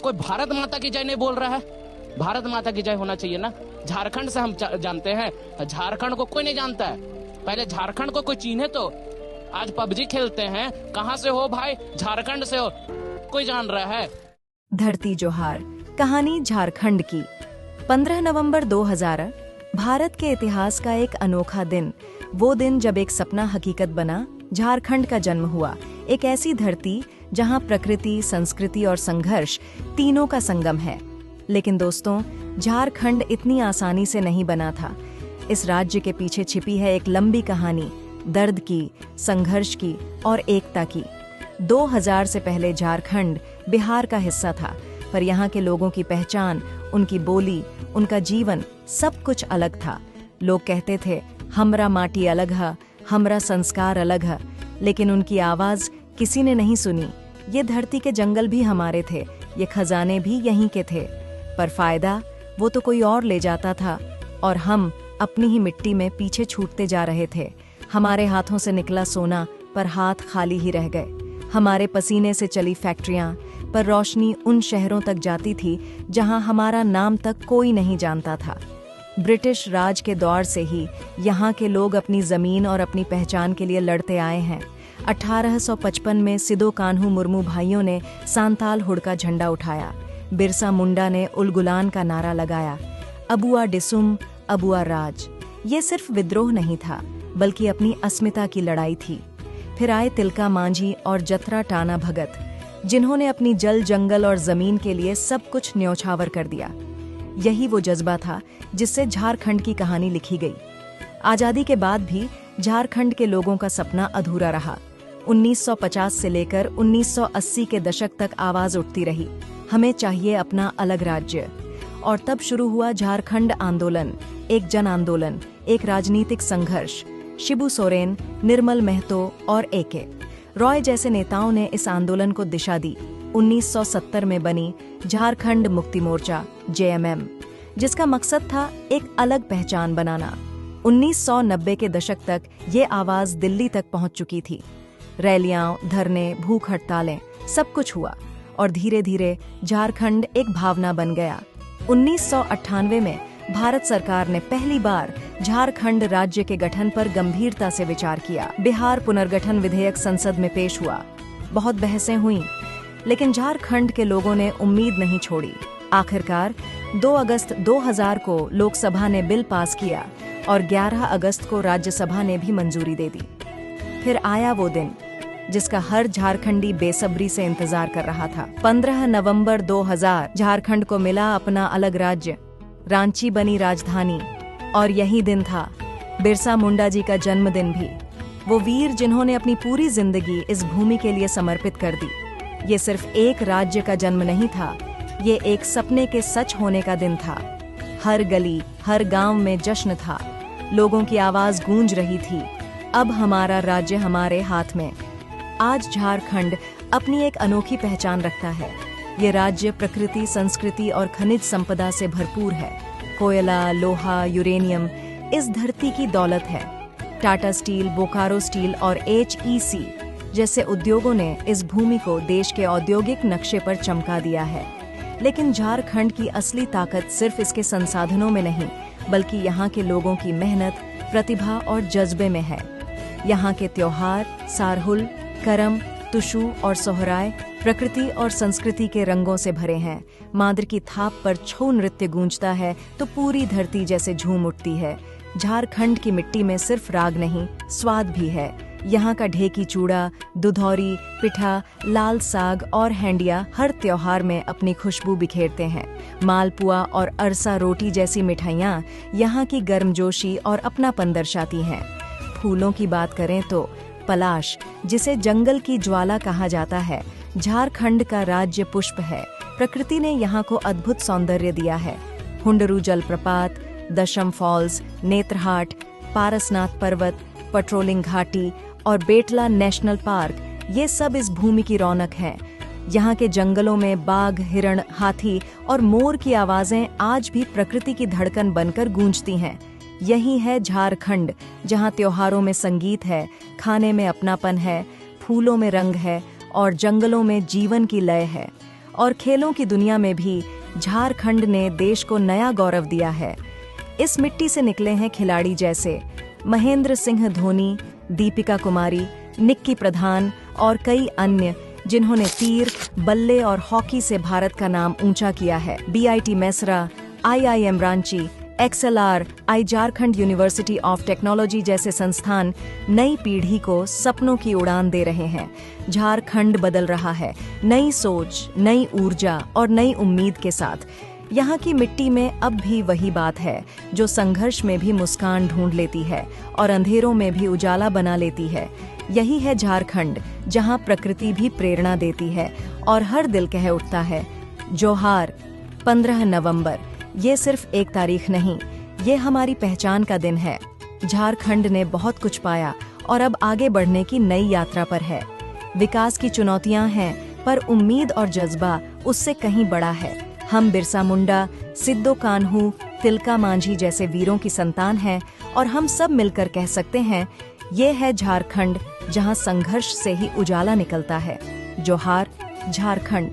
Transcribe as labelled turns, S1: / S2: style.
S1: कोई भारत माता की जय नहीं बोल रहा है। भारत माता की जय होना चाहिए ना। झारखंड से हम जानते हैं, झारखंड को कोई नहीं जानता है। पहले झारखंड को कोई चिन्हे तो। आज पबजी खेलते हैं, कहां से हो भाई? झारखंड से हो, कोई जान रहा है?
S2: धरती जोहार, कहानी झारखंड की। 15 नवंबर 2000 भारत के इतिहास का एक अनोखा दिन। वो दिन जब एक सपना हकीकत बना, झारखंड का जन्म हुआ। एक ऐसी धरती जहां प्रकृति, संस्कृति और संघर्ष तीनों का संगम है। लेकिन दोस्तों, झारखंड इतनी आसानी से नहीं बना था। इस राज्य के पीछे छिपी है एक लंबी कहानी, दर्द की, संघर्ष की और एकता की। 2000 से पहले झारखंड बिहार का हिस्सा था, पर यहाँ के लोगों की पहचान, उनकी बोली, उनका जीवन सब कुछ अलग था। लोग कहते थे, हमरा माटी अलग है, हमरा संस्कार अलग है, लेकिन उनकी आवाज किसी ने नहीं सुनी। ये धरती के जंगल भी हमारे थे, ये खजाने भी यहीं के थे, पर फायदा वो तो कोई और ले जाता था और हम अपनी ही मिट्टी में पीछे छूटते जा रहे थे। हमारे हाथों से निकला सोना, पर हाथ खाली ही रह गए। हमारे पसीने से चली फैक्ट्रियां, पर रोशनी उन शहरों तक जाती थी जहां हमारा नाम तक कोई नहीं जानता था। ब्रिटिश राज के दौर से ही यहाँ के लोग अपनी जमीन और अपनी पहचान के लिए लड़ते आए हैं। 1855 में सिदो कान्हू मुर्मू भाइयों ने सांताल हुड़ का झंडा उठाया। बिरसा मुंडा ने उलगुलान का नारा लगाया, अबुआ डिसुम, अबुआ राज। ये सिर्फ विद्रोह नहीं था, बल्कि अपनी अस्मिता की लड़ाई थी। फिर आए तिलका मांझी और जतरा टाना भगत, जिन्होंने अपनी जल, जंगल और जमीन के लिए सब कुछ न्यौछावर कर दिया। यही वो जज्बा था जिससे झारखंड की कहानी लिखी गई। आजादी के बाद भी झारखंड के लोगों का सपना अधूरा रहा। 1950 से लेकर 1980 के दशक तक आवाज उठती रही, हमें चाहिए अपना अलग राज्य। और तब शुरू हुआ झारखंड आंदोलन, एक जन आंदोलन, एक राजनीतिक संघर्ष। शिबू सोरेन, निर्मल महतो और एके रॉय जैसे नेताओं ने इस आंदोलन को दिशा दी। 1970 में बनी झारखंड मुक्ति मोर्चा JMM, जिसका मकसद था एक अलग पहचान बनाना। 1990 के दशक तक ये आवाज दिल्ली तक पहुंच चुकी थी। रैलियां, धरने, भूख हड़तालें, सब कुछ हुआ और धीरे धीरे झारखंड एक भावना बन गया। 1998 में भारत सरकार ने पहली बार झारखंड राज्य के गठन पर गंभीरता से विचार किया। बिहार पुनर्गठन विधेयक संसद में पेश हुआ। बहुत बहसें हुईं, लेकिन झारखंड के लोगों ने उम्मीद नहीं छोड़ी। आखिरकार 2 अगस्त 2000 को लोकसभा ने बिल पास किया और 11 अगस्त को राज्यसभा ने भी मंजूरी दे दी। फिर आया वो दिन जिसका हर झारखंडी बेसब्री से इंतजार कर रहा था। 15 नवंबर 2000 झारखंड को मिला अपना अलग राज्य। रांची बनी राजधानी, और यही दिन था बिरसा मुंडा जी का जन्मदिन भी। वो वीर जिन्होंने अपनी पूरी जिंदगी इस भूमि के लिए समर्पित कर दी। ये सिर्फ एक राज्य का जन्म नहीं था, ये एक सपने के सच होने का दिन था। हर गली, हर गांव में जश्न था। लोगों की आवाज गूंज रही थी, अब हमारा राज्य हमारे हाथ में। आज झारखंड अपनी एक अनोखी पहचान रखता है। ये राज्य प्रकृति, संस्कृति और खनिज संपदा से भरपूर है। कोयला, लोहा, यूरेनियम इस धरती की दौलत है। टाटा स्टील, बोकारो स्टील और HEC जैसे उद्योगों ने इस भूमि को देश के औद्योगिक नक्शे पर चमका दिया है। लेकिन झारखंड की असली ताकत सिर्फ इसके संसाधनों में नहीं, बल्कि यहाँ के लोगों की मेहनत, प्रतिभा और जज्बे में है। यहाँ के त्योहार, सारहुल, करम, तुशु और सोहराय प्रकृति और संस्कृति के रंगों से भरे हैं। मादर की थाप पर छऊ नृत्य गूंजता है तो पूरी धरती जैसे झूम उठती है। झारखंड की मिट्टी में सिर्फ राग नहीं, स्वाद भी है। यहाँ का ढेकी चूड़ा, दुधौरी, पिठा, लाल साग और हैंडिया हर त्योहार में अपनी खुशबू बिखेरते हैं। मालपुआ और अरसा रोटी जैसी मिठाइयाँ यहाँ की गर्मजोशी और अपनापन दर्शाती हैं। फूलों की बात करें तो पलाश, जिसे जंगल की ज्वाला कहा जाता है, झारखंड का राज्य पुष्प है। प्रकृति ने यहाँ को अद्भुत सौंदर्य दिया है। हुंडरू जलप्रपात, दशम फॉल्स, नेत्रहाट, पारसनाथ पर्वत, पेट्रोलिंग घाटी और बेटला नेशनल पार्क, ये सब इस भूमि की रौनक हैं। यहाँ के जंगलों में बाघ, हिरण, हाथी और मोर की आवाजें आज भी प्रकृति की धड़कन बनकर गूंजती हैं। यही है झारखंड, जहाँ त्योहारों में संगीत है, खाने में अपनापन है, फूलों में रंग है और जंगलों में जीवन की लय है। और खेलों की दुनिया में भी झारखंड ने देश को नया गौरव दिया है। इस मिट्टी से निकले हैं खिलाड़ी जैसे महेंद्र सिंह धोनी, दीपिका कुमारी, निक्की प्रधान और कई अन्य, जिन्होंने तीर, बल्ले और हॉकी से भारत का नाम ऊंचा किया है। BIT Mesra, IIM Ranchi, XLR, Jharkhand university of technology जैसे संस्थान नई पीढ़ी को सपनों की उड़ान दे रहे हैं। झारखंड बदल रहा है, नई सोच, नई ऊर्जा और नई उम्मीद के साथ। यहाँ की मिट्टी में अब भी वही बात है जो संघर्ष में भी मुस्कान ढूंढ लेती है और अंधेरों में भी उजाला बना लेती है। यही है झारखंड, जहाँ प्रकृति भी प्रेरणा देती है और हर दिल कह उठता है जोहार। 15 नवंबर, ये सिर्फ एक तारीख नहीं, ये हमारी पहचान का दिन है। झारखंड ने बहुत कुछ पाया और अब आगे बढ़ने की नई यात्रा पर है। विकास की चुनौतियां हैं, पर उम्मीद और जज्बा उससे कहीं बड़ा है। हम बिरसा मुंडा, सिद्धो कान्हू, तिलका मांझी जैसे वीरों की संतान हैं और हम सब मिलकर कह सकते हैं, ये है झारखंड, जहां संघर्ष से ही उजाला निकलता है। जोहार झारखंड।